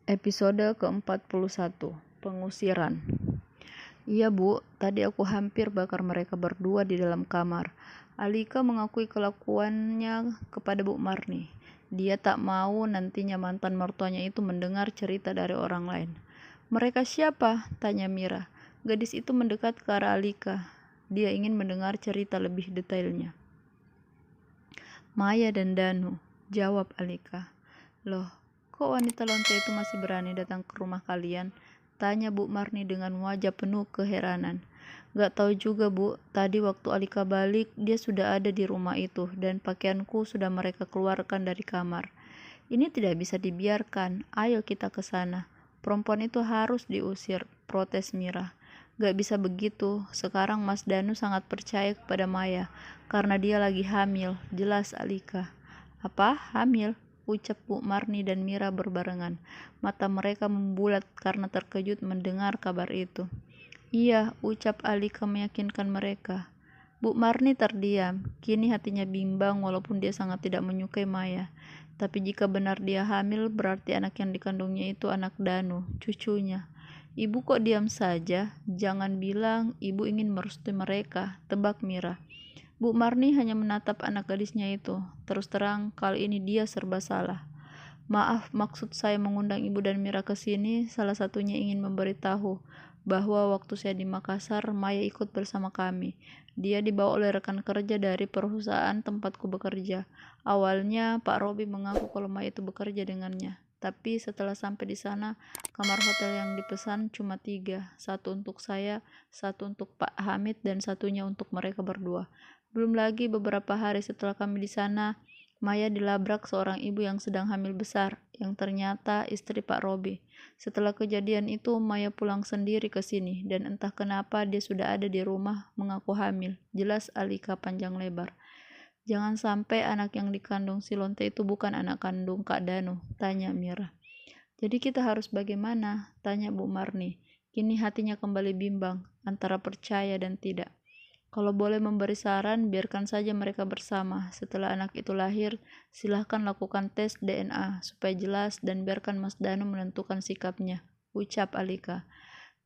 Episode ke-41, Pengusiran. Iya bu, tadi aku hampir bakar mereka berdua di dalam kamar. Alika mengakui kelakuannya kepada Bu Marni. Dia tak mau nantinya mantan mertuanya itu mendengar cerita dari orang lain. Mereka siapa? Tanya Mira. Gadis itu mendekat ke arah Alika. Dia ingin mendengar cerita lebih detailnya. Maya dan Danu, jawab Alika. Loh, kok wanita lonte itu masih berani datang ke rumah kalian? Tanya Bu Marni dengan wajah penuh keheranan. Gak tahu juga Bu, tadi waktu Alika balik, dia sudah ada di rumah itu dan pakaianku sudah mereka keluarkan dari kamar. Ini tidak bisa dibiarkan, ayo kita ke sana. Perempuan itu harus diusir, protes Mira. Gak bisa begitu, sekarang Mas Danu sangat percaya kepada Maya, karena dia lagi hamil, jelas Alika. Apa? Hamil? Ucap Bu Marni dan Mira berbarengan. Mata mereka membulat karena terkejut mendengar kabar itu. Iya, ucap Alika meyakinkan mereka. Bu Marni terdiam. Kini hatinya bimbang walaupun dia sangat tidak menyukai Maya. Tapi jika benar dia hamil, berarti anak yang dikandungnya itu anak Danu, cucunya. Ibu kok diam saja? Jangan bilang ibu ingin merestui mereka, tebak Mira. Bu Marni hanya menatap anak gadisnya itu. Terus terang, kali ini dia serba salah. Maaf, maksud saya mengundang Ibu dan Mira ke sini, salah satunya ingin memberitahu bahwa waktu saya di Makassar, Maya ikut bersama kami. Dia dibawa oleh rekan kerja dari perusahaan tempatku bekerja. Awalnya, Pak Robi mengaku kalau Maya itu bekerja dengannya. Tapi setelah sampai di sana, kamar hotel yang dipesan cuma 3. Satu untuk saya, satu untuk Pak Hamid, dan satunya untuk mereka berdua. Belum lagi beberapa hari setelah kami di sana, Maya dilabrak seorang ibu yang sedang hamil besar, yang ternyata istri Pak Robi. Setelah kejadian itu, Maya pulang sendiri ke sini, dan entah kenapa dia sudah ada di rumah mengaku hamil. Jelas Alika panjang lebar. Jangan sampai anak yang dikandung si Lonte itu bukan anak kandung Kak Danu, tanya Mira. Jadi kita harus bagaimana? Tanya Bu Marni. Kini hatinya kembali bimbang, antara percaya dan tidak. Kalau boleh memberi saran, biarkan saja mereka bersama. Setelah anak itu lahir, silahkan lakukan tes DNA supaya jelas dan biarkan Mas Danu menentukan sikapnya, ucap Alika.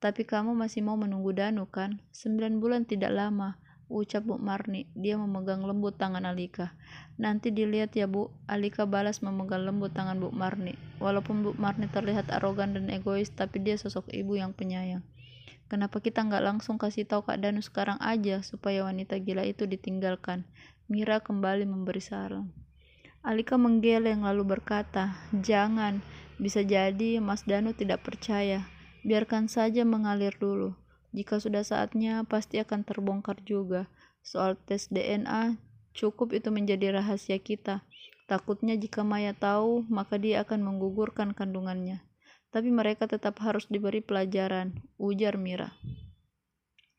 Tapi kamu masih mau menunggu Danu kan? 9 bulan tidak lama, ucap Bu Marni. Dia memegang lembut tangan Alika. Nanti dilihat ya Bu, Alika balas memegang lembut tangan Bu Marni. Walaupun Bu Marni terlihat arogan dan egois, tapi dia sosok ibu yang penyayang. Kenapa kita nggak langsung kasih tahu Kak Danu sekarang aja supaya wanita gila itu ditinggalkan? Mira kembali memberi saran. Alika menggeleng lalu berkata, jangan, bisa jadi Mas Danu tidak percaya. Biarkan saja mengalir dulu. Jika sudah saatnya, pasti akan terbongkar juga. Soal tes DNA, cukup itu menjadi rahasia kita. Takutnya jika Maya tahu, maka dia akan menggugurkan kandungannya. Tapi mereka tetap harus diberi pelajaran, ujar Mira.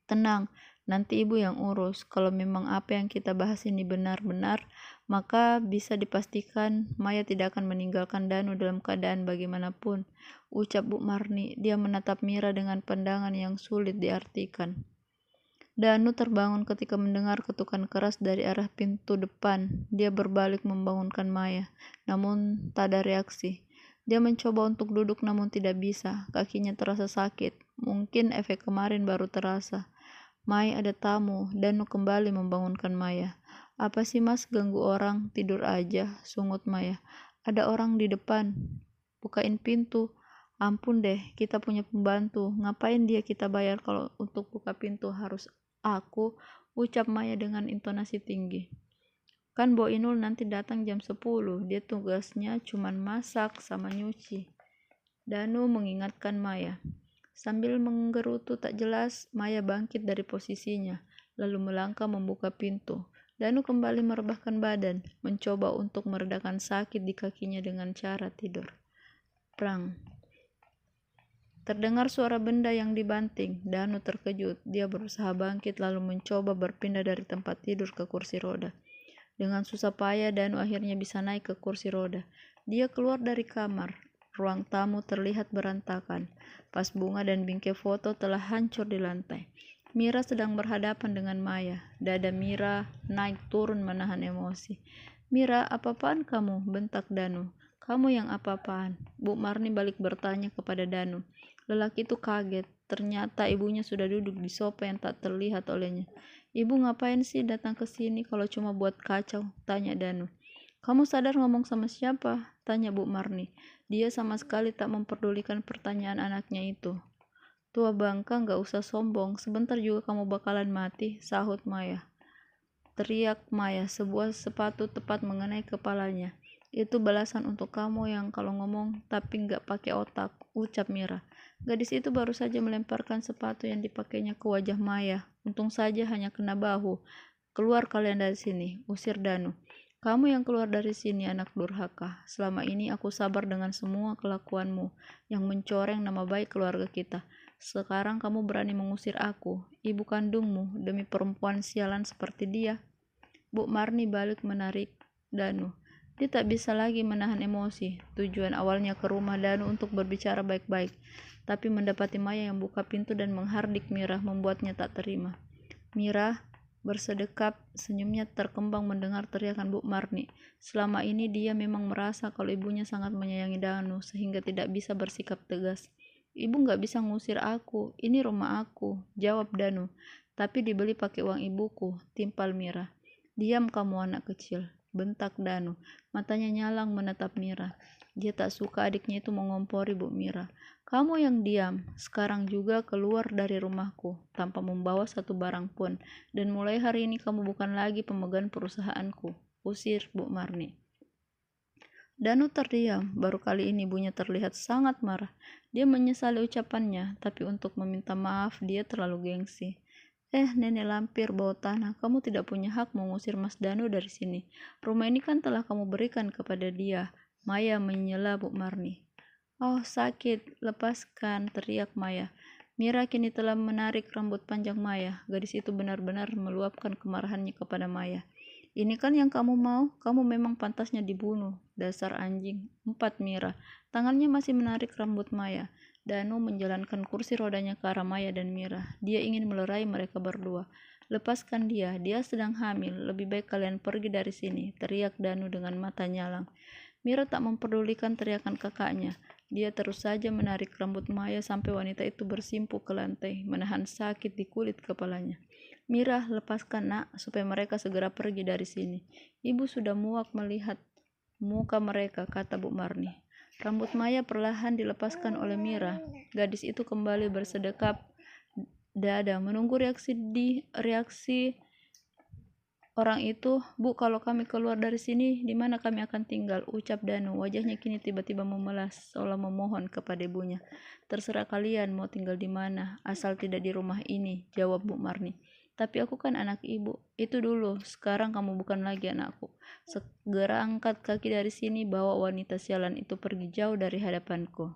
Tenang, nanti ibu yang urus. Kalau memang apa yang kita bahas ini benar-benar, maka bisa dipastikan Maya tidak akan meninggalkan Danu dalam keadaan bagaimanapun, ucap Bu Marni. Dia menatap Mira dengan pandangan yang sulit diartikan. Danu terbangun ketika mendengar ketukan keras dari arah pintu depan. Dia berbalik membangunkan Maya, namun tak ada reaksi. Dia mencoba untuk duduk namun tidak bisa. Kakinya terasa sakit. Mungkin efek kemarin baru terasa. Mai, ada tamu. Danu kembali membangunkan Maya. Apa sih mas, ganggu orang? Tidur aja, sungut Maya. Ada orang di depan. Bukain pintu. Ampun deh, kita punya pembantu. Ngapain dia kita bayar kalau untuk buka pintu harus aku? Ucap Maya dengan intonasi tinggi. Kan Bo Inul nanti datang jam 10. Dia tugasnya cuman masak sama nyuci. Danu mengingatkan Maya. Sambil menggerutu tak jelas, Maya bangkit dari posisinya, lalu melangkah membuka pintu. Danu kembali merebahkan badan, mencoba untuk meredakan sakit di kakinya dengan cara tidur. Prang. Terdengar suara benda yang dibanting. Danu terkejut. Dia berusaha bangkit lalu mencoba berpindah dari tempat tidur ke kursi roda. Dengan susah payah, Danu akhirnya bisa naik ke kursi roda. Dia keluar dari kamar. Ruang tamu terlihat berantakan. Vas bunga dan bingkai foto telah hancur di lantai. Mira sedang berhadapan dengan Maya. Dada Mira naik turun menahan emosi. Mira, apa-apaan kamu? Bentak Danu. Kamu yang apa-apaan? Bu Marni balik bertanya kepada Danu. Lelaki itu kaget. Ternyata ibunya sudah duduk di sofa yang tak terlihat olehnya. Ibu ngapain sih datang ke sini kalau cuma buat kacau? Tanya Danu. Kamu sadar ngomong sama siapa? Tanya Bu Marni. Dia sama sekali tak memperdulikan pertanyaan anaknya itu. Tua bangka, gak usah sombong. Sebentar juga kamu bakalan mati, sahut Maya. Teriak Maya, sebuah sepatu tepat mengenai kepalanya. Itu balasan untuk kamu yang kalau ngomong tapi nggak pakai otak, ucap Mira. Gadis itu baru saja melemparkan sepatu yang dipakainya ke wajah Maya. Untung saja hanya kena bahu. Keluar kalian dari sini, usir Danu. Kamu yang keluar dari sini, anak durhaka. Selama ini aku sabar dengan semua kelakuanmu yang mencoreng nama baik keluarga kita. Sekarang kamu berani mengusir aku, ibu kandungmu, demi perempuan sialan seperti dia. Bu Marni balik menarik Danu. Dia tak bisa lagi menahan emosi. Tujuan awalnya ke rumah Danu untuk berbicara baik-baik, tapi mendapati Maya yang buka pintu dan menghardik Mira membuatnya tak terima. Mira bersedekap, senyumnya terkembang mendengar teriakan Bu Marni. Selama ini dia memang merasa kalau ibunya sangat menyayangi Danu sehingga tidak bisa bersikap tegas. Ibu gak bisa ngusir aku, ini rumah aku, jawab Danu. Tapi dibeli pakai uang ibuku, timpal Mira. Diam kamu anak kecil, bentak Danu. Matanya nyalang menatap Mira. Dia tak suka adiknya itu mengompori Bu Mira. Kamu yang diam, sekarang juga keluar dari rumahku, tanpa membawa satu barang pun. Dan mulai hari ini kamu bukan lagi pemegang perusahaanku. Usir Bu Marni. Danu terdiam, baru kali ini ibunya terlihat sangat marah. Dia menyesali ucapannya, tapi untuk meminta maaf dia terlalu gengsi. Nenek lampir bawah tanah, kamu tidak punya hak mengusir Mas Danu dari sini. Rumah ini kan telah kamu berikan kepada dia. Maya menyela Bu Marni. Oh, sakit, lepaskan, teriak Maya. Mira kini telah menarik rambut panjang Maya. Gadis itu benar-benar meluapkan kemarahannya kepada Maya. Ini kan yang kamu mau, kamu memang pantasnya dibunuh, dasar anjing. 4 Mira. Tangannya masih menarik rambut Maya. Danu menjalankan kursi rodanya ke arah Maya dan Mira. Dia ingin melerai mereka berdua. Lepaskan dia sedang hamil. Lebih baik kalian pergi dari sini, teriak Danu dengan mata nyalang. Mira tak memperdulikan teriakan kakaknya. Dia terus saja menarik rambut Maya sampai wanita itu bersimpuh ke lantai, menahan sakit di kulit kepalanya. Mira, lepaskan nak, supaya mereka segera pergi dari sini. Ibu sudah muak melihat muka mereka, kata Bu Marni. Rambut Maya perlahan dilepaskan oleh Mira. Gadis itu kembali bersedekap dada, menunggu reaksi orang itu. Bu, kalau kami keluar dari sini, di mana kami akan tinggal? Ucap Danu. Wajahnya kini tiba-tiba memelas, seolah memohon kepada ibunya. Terserah kalian mau tinggal di mana, asal tidak di rumah ini, jawab Bu Marni. Tapi aku kan anak ibu. Itu dulu, sekarang kamu bukan lagi anakku. Segera angkat kaki dari sini, bawa wanita sialan itu pergi jauh dari hadapanku.